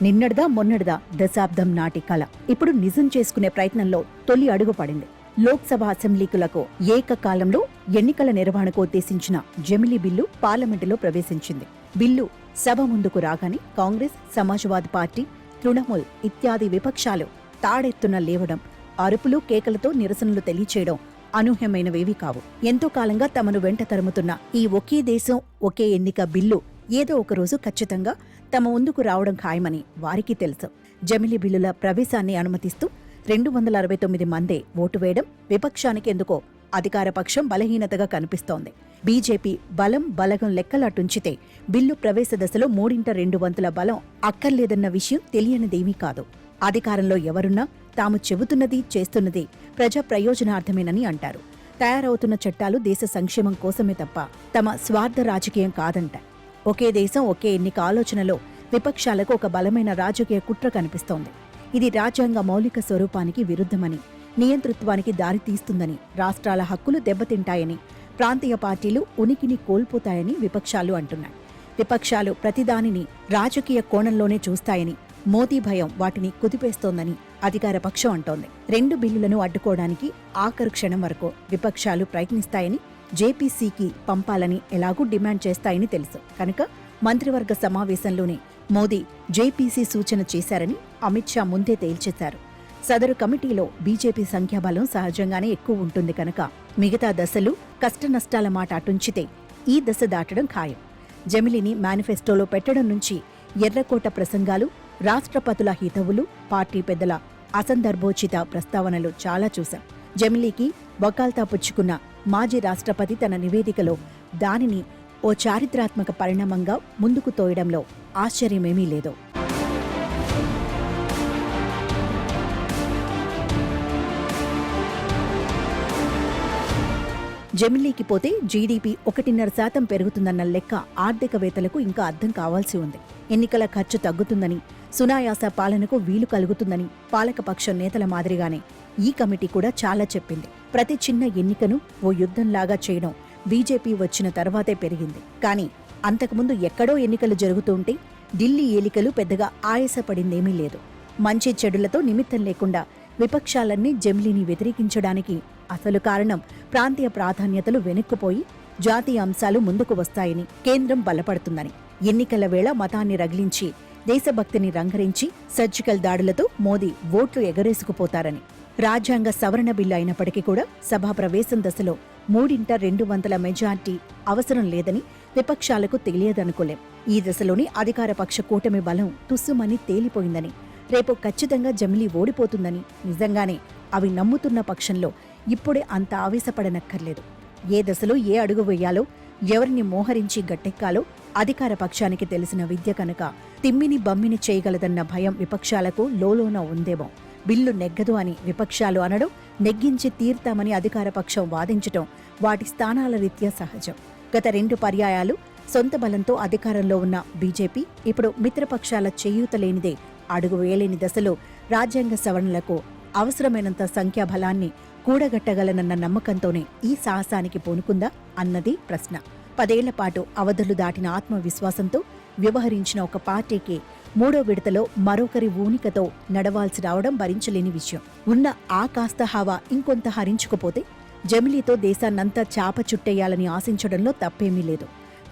నిన్నటిదా మొన్నటిదా దశాబ్దం నాటి కల ఇప్పుడు నిజం చేసుకునే ప్రయత్నంలో తొలి అడుగు పడింది. లోక్సభ అసెంబ్లీకులకు ఏకకాలంలో ఎన్నికల నిర్వహణకు ఉద్దేశించిన జమిలీ బిల్లు పార్లమెంటులో ప్రవేశించింది. బిల్లు సభ ముందుకు రాగానే కాంగ్రెస్, సమాజ్వాదీ పార్టీ, తృణమూల్ ఇత్యాది విపక్షాలు తాడెత్తున లేవడం, అరుపులు కేకలతో నిరసనలు తెలియచేయడం అనూహ్యమైనవేవీ కావు. ఎంతో కాలంగా తమను వెంట తరుముతున్న ఈ ఒకే దేశం ఒకే ఎన్నిక బిల్లు ఏదో ఒకరోజు ఖచ్చితంగా తమ ముందుకు రావడం ఖాయమని వారికి తెలుసు. జమిలీ బిల్లుల ప్రవేశాన్ని అనుమతిస్తూ 269 మందే ఓటు వేయడం విపక్షానికి ఎందుకో అధికారపక్షం బలహీనతగా కనిపిస్తోంది. బీజేపీ బలగం లెక్కలటుంచితే బిల్లు ప్రవేశ దశలో 3/2 బలం అక్కర్లేదన్న విషయం తెలియనిదేమీ కాదు. అధికారంలో ఎవరున్నా తాము చెబుతున్నది చేస్తున్నది ప్రజా ప్రయోజనార్థమేనని అంటారు. తయారవుతున్న చట్టాలు దేశ సంక్షేమం కోసమే తప్ప తమ స్వార్థ రాజకీయం కాదంట. ఒకే దేశం ఒకే ఎన్నిక ఆలోచనలో విపక్షాలకు ఒక బలమైన రాజకీయ కుట్ర కనిపిస్తోంది. ఇది రాజ్యాంగ మౌలిక స్వరూపానికి విరుద్ధమని, నియంతృత్వానికి దారితీస్తుందని, రాష్ట్రాల హక్కులు దెబ్బతింటాయని, ప్రాంతీయ పార్టీలు ఉనికిని కోల్పోతాయని విపక్షాలు అంటున్నాయి. విపక్షాలు ప్రతిదానిని రాజకీయ కోణంలోనే చూస్తాయని, మోదీ భయం వాటిని కుదిపేస్తోందని అధికార పక్షం అంటోంది. 2 బిల్లులను అడ్డుకోవడానికి ఆఖరు క్షణం వరకు విపక్షాలు ప్రయత్నిస్తాయని, జేపీసీకి పంపాలని ఎలాగూ డిమాండ్ చేస్తాయని తెలుసు కనుక మంత్రివర్గ సమావేశంలోనే మోదీ జేపీసీ సూచన చేశారని అమిత్ షా ముందే తేల్చేశారు. సదరు కమిటీలో బీజేపీ సంఖ్యాబలం సహజంగానే ఎక్కువ ఉంటుంది కనుక మిగతా దశలు కష్టనష్టాల మాట అటుంచితే ఈ దశ దాటడం ఖాయం. జమిలీని మేనిఫెస్టోలో పెట్టడం నుంచి ఎర్రకోట ప్రసంగాలు, రాష్ట్రపతుల హితవులు, పార్టీ పెద్దల అసందర్భోచిత ప్రస్తావనలు చాలా చూశాం. జమిలీకి వకాల్తా పుచ్చుకున్న మాజీ రాష్ట్రపతి తన నివేదికలో దానిని ఓ చారిత్రాత్మక పరిణామంగా ముందుకు తోయడంలో ఆశ్చర్యమేమీ లేదు. జమిలీకి పోతే జీడీపీ 1.5% పెరుగుతుందన్న లెక్క ఆర్థికవేత్తలకు ఇంకా అర్థం కావాల్సి ఉంది. ఎన్నికల ఖర్చు తగ్గుతుందని, సునాయాస పాలనకు వీలు కలుగుతుందని పాలకపక్ష నేతల మాదిరిగానే ఈ కమిటీ కూడా చాలా చెప్పింది. ప్రతి చిన్న ఎన్నికను ఓ యుద్ధంలాగా చేయడం బీజేపీ వచ్చిన తర్వాతే పెరిగింది. కానీ అంతకుముందు ఎక్కడో ఎన్నికలు జరుగుతుంటే ఢిల్లీ ఏలికలు పెద్దగా ఆయాసపడిందేమీ లేదు. మంచి చెడులతో నిమిత్తం లేకుండా విపక్షాలన్నీ జమిలీని వ్యతిరేకించడానికి అసలు కారణం ప్రాంతీయ ప్రాధాన్యతలు వెనక్కుపోయి జాతీయ అంశాలు ముందుకు వస్తాయని, కేంద్రం బలపడుతుందని, ఎన్నికల వేళ మతాన్ని రగిలించి దేశభక్తిని రంగరించి సర్జికల్ దాడులతో మోదీ ఓట్లు ఎగరేసుకుపోతారని, రాజ్యాంగ సవరణ బిల్లు అయినప్పటికీ కూడా సభా ప్రవేశం దశలో 3/2 మెజార్టీ అవసరం లేదని విపక్షాలకు తెలియదనుకోలేం. ఈ దశలోని అధికారపక్ష కూటమి బలం తుస్సుమని తేలిపోయిందని, రేపు ఖచ్చితంగా జమిలీ ఓడిపోతుందని నిజంగానే అవి నమ్ముతున్న పక్షంలో ఇప్పుడే అంత ఆవేశపడనక్కర్లేదు. ఏ దశలో ఏ అడుగు వేయాలో, ఎవరిని మోహరించి గట్టెక్కాలో అధికార పక్షానికి తెలిసిన విద్య కనుక తిమ్మిని బమ్మిని చేయగలదన్న భయం విపక్షాలకు లోలోన ఉందేమో. బిల్లు నెగ్గదు అని విపక్షాలు అనడం, నెగ్గించి తీర్తామని అధికార పక్షం వాదించటం వాటి స్థానాల రీత్యా సహజం. గత 2 పర్యాయాలు సొంత బలంతో అధికారంలో ఉన్న బీజేపీ ఇప్పుడు మిత్రపక్షాల చేయూతలేనిదే అడుగు వేయలేని దశలో రాజ్యాంగ సవరణలకు అవసరమైనంత సంఖ్యాబలాన్ని కూడగట్టగలనన్న నమ్మకంతోనే ఈ సాహసానికి పూనుకుందా అన్నది ప్రశ్న. 10 ఏళ్ల పాటు అవధులు దాటిన ఆత్మవిశ్వాసంతో వ్యవహరించిన ఒక పార్టీకి 3వ విడతలో మరొకరి ఊనికతో నడవాల్సి రావడం భరించలేని విషయం. ఉన్న ఆ కాస్త హవా ఇంకొంత హరించుకుపోతే జమిలీతో దేశాన్నంతా చాప చుట్టేయాలని ఆశించడంలో తప్పేమీ లేదు.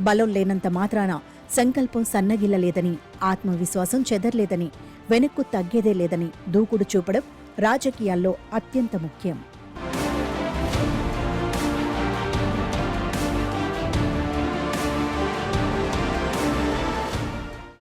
బలం లేనంత మాత్రాన సంకల్పం సన్నగిల్లలేదని, ఆత్మవిశ్వాసం చెదర్లేదని, వెనక్కు తగ్గేదే లేదని దూకుడు చూపడం రాజకీయాల్లో అత్యంత ముఖ్యం.